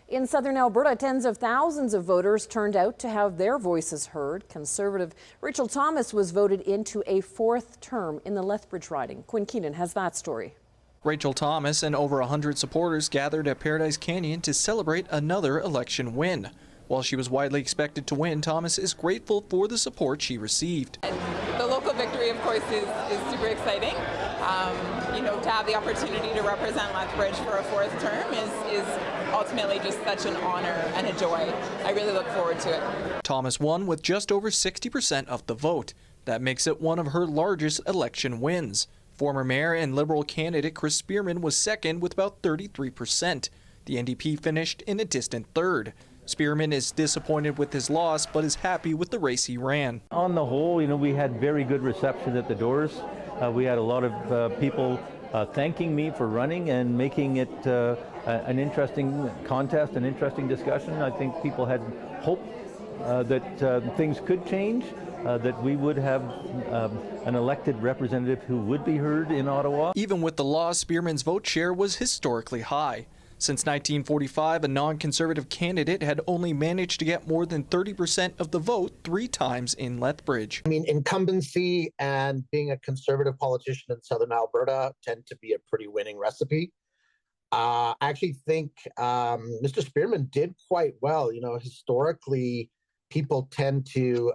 In southern Alberta, tens of thousands of voters turned out to have their voices heard. Conservative Rachel Thomas was voted into a fourth term in the Lethbridge riding. Quinn Keenan has that story. Rachel Thomas and over 100 supporters gathered at Paradise Canyon to celebrate another election win. While she was widely expected to win, Thomas is grateful for the support she received. The local victory, of course, is super exciting. To have the opportunity to represent Lethbridge for a fourth term is ultimately just such an honor and a joy. I really look forward to it. Thomas won with just over 60% of the vote. That makes it one of her largest election wins. Former mayor and Liberal candidate Chris Spearman was second with about 33%. The NDP finished in a distant third. Spearman is disappointed with his loss, but is happy with the race he ran. On the whole, we had very good reception at the doors. We had a lot of people thanking me for running and making it an interesting contest, an interesting discussion. I think people had hope that things could change, that we would have an elected representative who would be heard in Ottawa. Even with the loss, Spearman's vote share was historically high. Since 1945, a non-conservative candidate had only managed to get more than 30% of the vote 3 times in Lethbridge. Incumbency and being a conservative politician in southern Alberta tend to be a pretty winning recipe. I actually think Mr. Spearman did quite well. Historically, people tend to,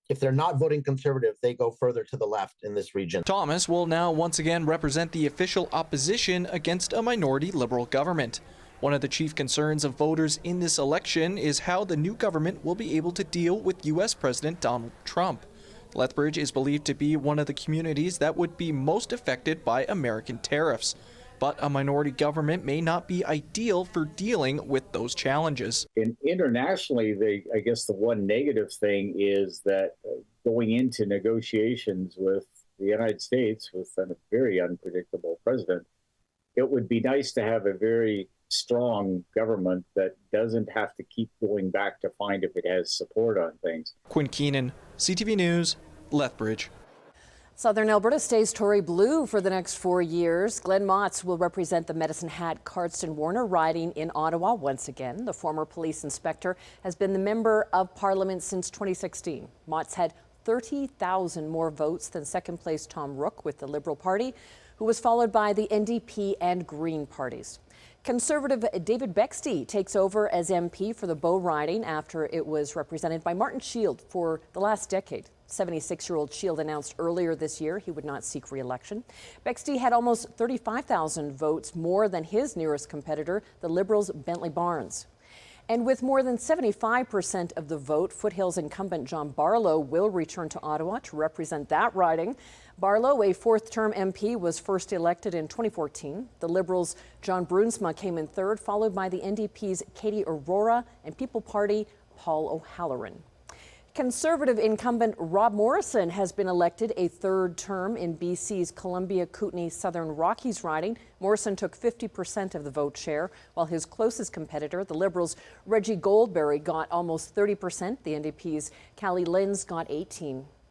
if they're not voting conservative, they go further to the left in this region. Thomas will now once again represent the official opposition against a minority Liberal government. One of the chief concerns of voters in this election is how the new government will be able to deal with U.S. President Donald Trump. Lethbridge is believed to be one of the communities that would be most affected by American tariffs. But a minority government may not be ideal for dealing with those challenges. Internationally, I guess the one negative thing is that going into negotiations with the United States with a very unpredictable president, it would be nice to have a very strong government that doesn't have to keep going back to find if it has support on things. Quinn Keenan, CTV News, Lethbridge. Southern Alberta stays Tory blue for the next 4 years. Glenn Motz will represent the Medicine Hat Cardston Warner riding in Ottawa once again. The former police inspector has been the member of Parliament since 2016. Motz had 30,000 more votes than second place Tom Rooke with the Liberal Party, who was followed by the NDP and Green parties. Conservative David Bexty takes over as MP for the Bow riding after it was represented by Martin Shield for the last decade. 76-year-old Shield announced earlier this year he would not seek re-election. Bexty had almost 35,000 votes more than his nearest competitor, the Liberals' Bentley Barnes. And with more than 75% of the vote, Foothills incumbent John Barlow will return to Ottawa to represent that riding. Barlow, a fourth-term MP, was first elected in 2014. The Liberals' John Brunsma came in third, followed by the NDP's Katie Aurora and People Party Paul O'Halloran. Conservative incumbent Rob Morrison has been elected a third term in BC's Columbia-Kootenay Southern Rockies riding. Morrison took 50% of the vote share, while his closest competitor, the Liberals' Reggie Goldberry, got almost 30%. The NDP's Callie Lenz got 18%.